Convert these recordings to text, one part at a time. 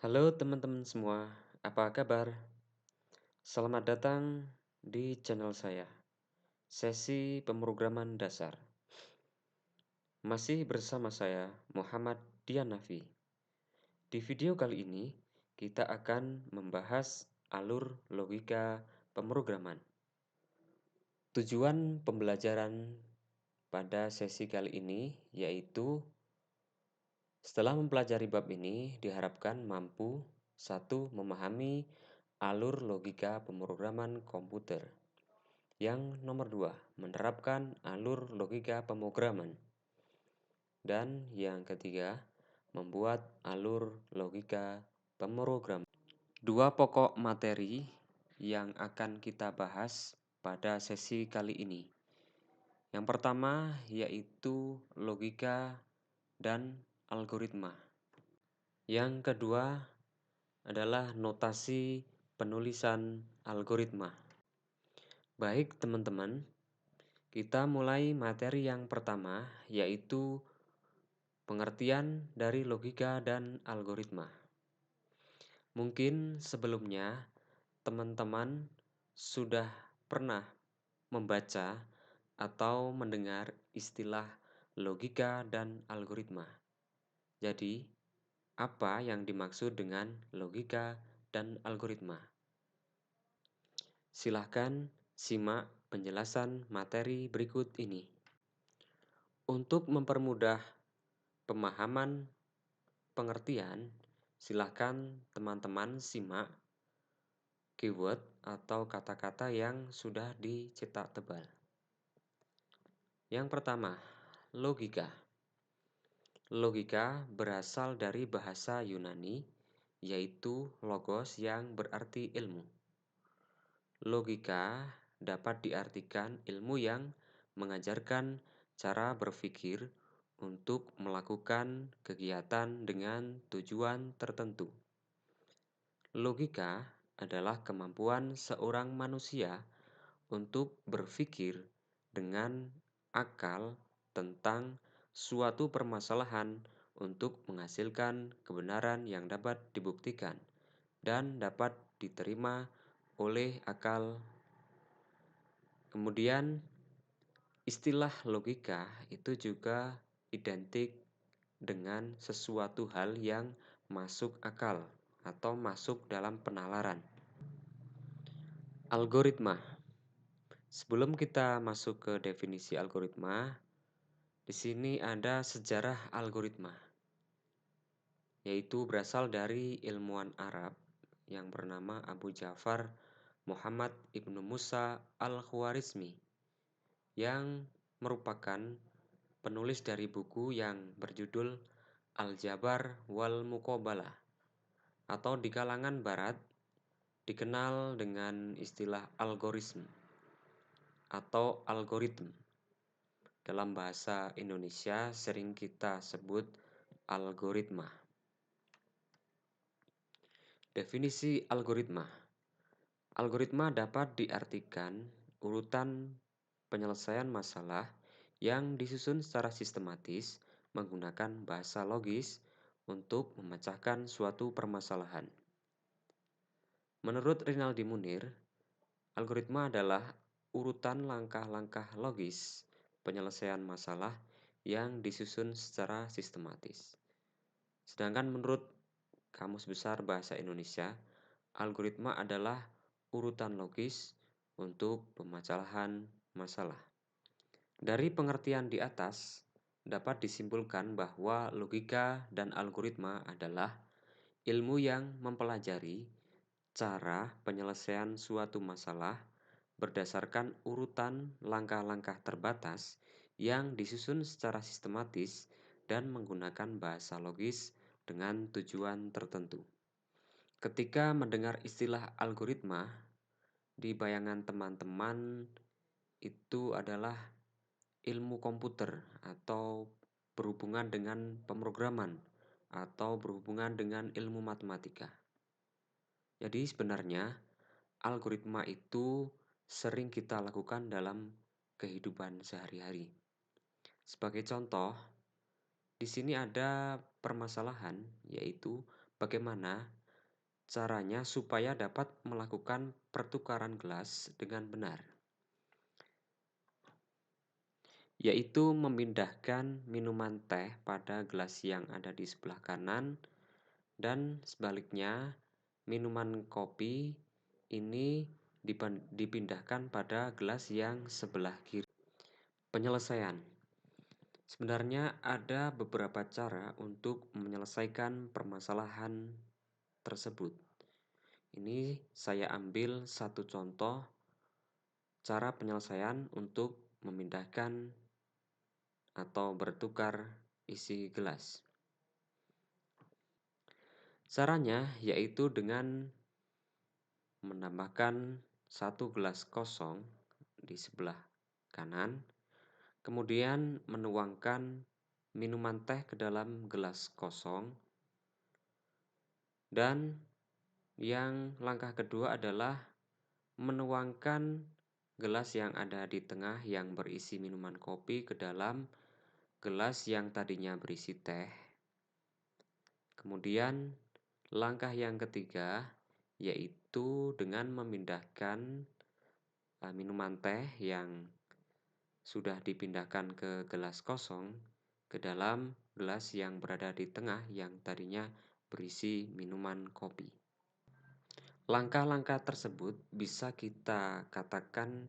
Halo teman-teman semua, apa kabar? Selamat datang di channel saya, Sesi Pemrograman Dasar. Masih bersama saya, Muhammad Dianafi. Di video kali ini, kita akan membahas alur logika pemrograman. Tujuan pembelajaran pada sesi kali ini yaitu setelah mempelajari bab ini diharapkan mampu satu memahami alur logika pemrograman komputer. Yang nomor dua, menerapkan alur logika pemrograman. Dan yang ketiga, membuat alur logika pemrograman. Dua pokok materi yang akan kita bahas pada sesi kali ini. Yang pertama yaitu logika dan algoritma. Yang kedua adalah notasi penulisan algoritma. Baik teman-teman, kita mulai materi yang pertama yaitu pengertian dari logika dan algoritma. Mungkin sebelumnya teman-teman sudah pernah membaca atau mendengar istilah logika dan algoritma. Jadi, apa yang dimaksud dengan logika dan algoritma? Silahkan simak penjelasan materi berikut ini. Untuk mempermudah pemahaman pengertian, silahkan teman-teman simak keyword atau kata-kata yang sudah dicetak tebal. Yang pertama, logika. Logika berasal dari bahasa Yunani, yaitu logos yang berarti ilmu. Logika dapat diartikan ilmu yang mengajarkan cara berpikir untuk melakukan kegiatan dengan tujuan tertentu. Logika adalah kemampuan seorang manusia untuk berpikir dengan akal tentang suatu permasalahan untuk menghasilkan kebenaran yang dapat dibuktikan dan dapat diterima oleh akal. Kemudian istilah logika itu juga identik dengan sesuatu hal yang masuk akal atau masuk dalam penalaran. Algoritma. Sebelum kita masuk ke definisi algoritma, di sini ada sejarah algoritma, yaitu berasal dari ilmuwan Arab yang bernama Abu Ja'far Muhammad ibnu Musa al-Khwarizmi yang merupakan penulis dari buku yang berjudul Al-Jabar wal Muqabalah atau di kalangan barat dikenal dengan istilah algoritma atau algoritma. Dalam bahasa Indonesia sering kita sebut algoritma. Definisi algoritma. Algoritma dapat diartikan urutan penyelesaian masalah yang disusun secara sistematis menggunakan bahasa logis untuk memecahkan suatu permasalahan. Menurut Rinaldi Munir, algoritma adalah urutan langkah-langkah logis penyelesaian masalah yang disusun secara sistematis. Sedangkan menurut Kamus Besar Bahasa Indonesia, algoritma adalah urutan logis untuk pemecahan masalah. Dari pengertian di atas, dapat disimpulkan bahwa logika dan algoritma adalah ilmu yang mempelajari cara penyelesaian suatu masalah berdasarkan urutan langkah-langkah terbatas yang disusun secara sistematis dan menggunakan bahasa logis dengan tujuan tertentu. Ketika mendengar istilah algoritma, di bayangan teman-teman itu adalah ilmu komputer atau berhubungan dengan pemrograman atau berhubungan dengan ilmu matematika. Jadi sebenarnya algoritma itu sering kita lakukan dalam kehidupan sehari-hari. Sebagai contoh, di sini ada permasalahan yaitu bagaimana caranya supaya dapat melakukan pertukaran gelas dengan benar, yaitu memindahkan minuman teh pada gelas yang ada di sebelah kanan dan sebaliknya minuman kopi ini dipindahkan pada gelas yang sebelah kiri. Penyelesaian. Sebenarnya ada beberapa cara untuk menyelesaikan permasalahan tersebut. Ini saya ambil satu contoh cara penyelesaian untuk memindahkan atau bertukar isi gelas. Caranya yaitu dengan menambahkan satu gelas kosong di sebelah kanan, kemudian menuangkan minuman teh ke dalam gelas kosong, dan yang langkah kedua adalah menuangkan gelas yang ada di tengah yang berisi minuman kopi ke dalam gelas yang tadinya berisi teh. Kemudian langkah yang ketiga yaitu dengan memindahkan minuman teh yang sudah dipindahkan ke gelas kosong ke dalam gelas yang berada di tengah yang tadinya berisi minuman kopi. Langkah-langkah tersebut bisa kita katakan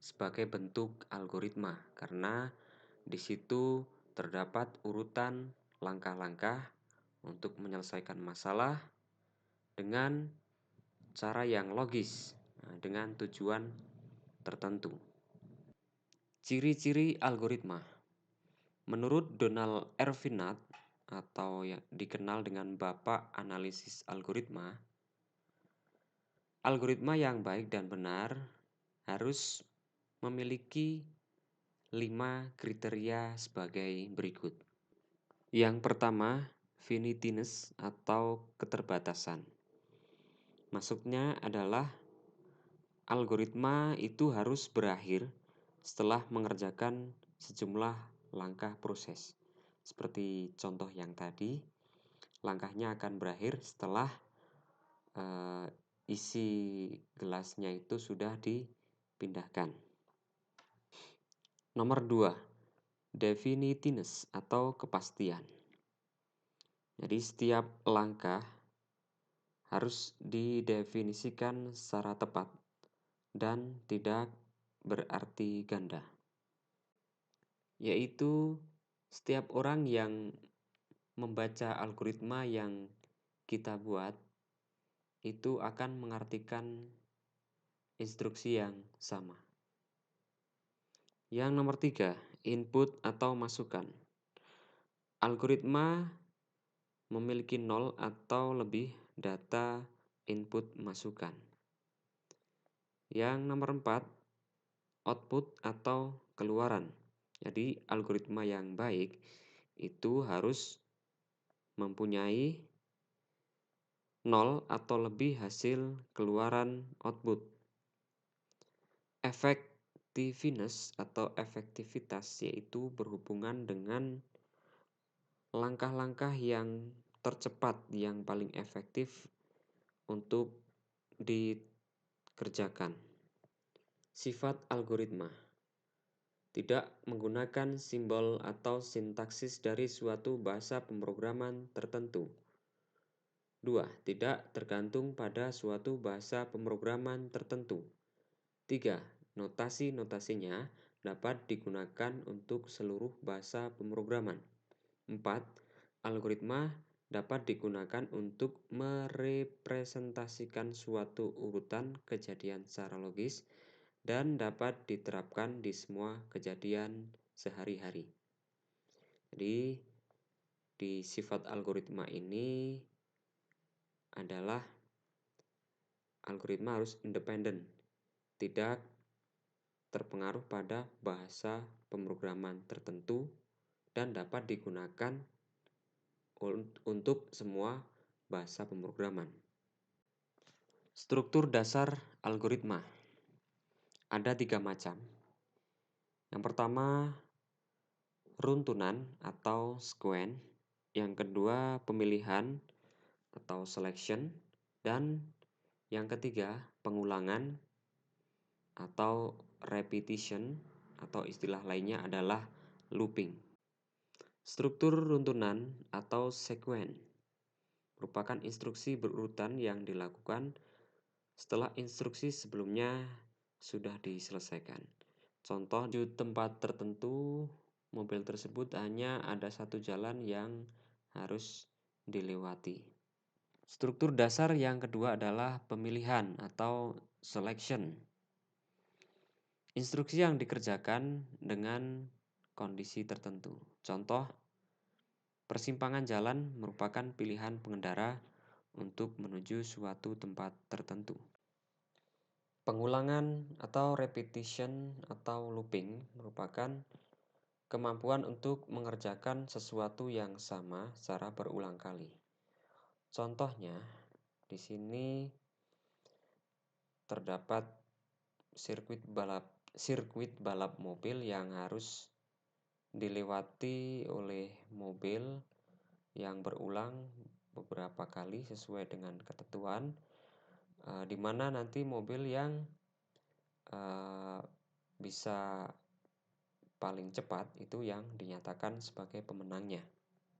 sebagai bentuk algoritma karena di situ terdapat urutan langkah-langkah untuk menyelesaikan masalah dengan cara yang logis, dengan tujuan tertentu. Ciri-ciri algoritma. Menurut Donald Ervinat atau yang dikenal dengan Bapak Analisis Algoritma, algoritma yang baik dan benar harus memiliki 5 kriteria sebagai berikut. Yang pertama, finiteness atau keterbatasan. Maksudnya adalah algoritma itu harus berakhir setelah mengerjakan sejumlah langkah proses. Seperti contoh yang tadi, langkahnya akan berakhir setelah isi gelasnya itu sudah dipindahkan. Nomor 2, definiteness atau kepastian. Jadi setiap langkah harus didefinisikan secara tepat dan tidak berarti ganda. Yaitu setiap orang yang membaca algoritma yang kita buat itu akan mengartikan instruksi yang sama. Yang nomor 3, input atau masukan. Algoritma memiliki 0 atau lebih data input masukan. Yang nomor 4, output atau keluaran. Jadi algoritma yang baik itu harus mempunyai 0 atau lebih hasil keluaran output. Effectiveness atau efektivitas yaitu berhubungan dengan langkah-langkah yang tercepat yang paling efektif untuk dikerjakan. Sifat algoritma. Tidak menggunakan simbol atau sintaksis dari suatu bahasa pemrograman tertentu. 2. Tidak tergantung pada suatu bahasa pemrograman tertentu. 3. Notasi-notasinya dapat digunakan untuk seluruh bahasa pemrograman. 4. Algoritma dapat digunakan untuk merepresentasikan suatu urutan kejadian secara logis dan dapat diterapkan di semua kejadian sehari-hari. Jadi di sifat algoritma ini adalah algoritma harus independen, tidak terpengaruh pada bahasa pemrograman tertentu dan dapat digunakan untuk semua bahasa pemrograman. Struktur dasar algoritma. Ada 3 macam. Yang pertama, runtunan atau sequence. Yang kedua, pemilihan. atau selection, dan yang ketiga pengulangan atau repetition atau istilah lainnya adalah looping. Struktur runtunan atau sequence merupakan instruksi berurutan yang dilakukan setelah instruksi sebelumnya sudah diselesaikan. Contoh, di tempat tertentu mobil tersebut hanya ada satu jalan yang harus dilewati. Struktur dasar yang kedua adalah pemilihan atau selection. Instruksi yang dikerjakan dengan kondisi tertentu. Contoh, persimpangan jalan merupakan pilihan pengendara untuk menuju suatu tempat tertentu. Pengulangan atau repetition atau looping merupakan kemampuan untuk mengerjakan sesuatu yang sama secara berulang kali. Contohnya, di sini terdapat sirkuit balap mobil yang harus dilewati oleh mobil yang berulang beberapa kali sesuai dengan ketentuan, di mana nanti mobil yang bisa paling cepat itu yang dinyatakan sebagai pemenangnya.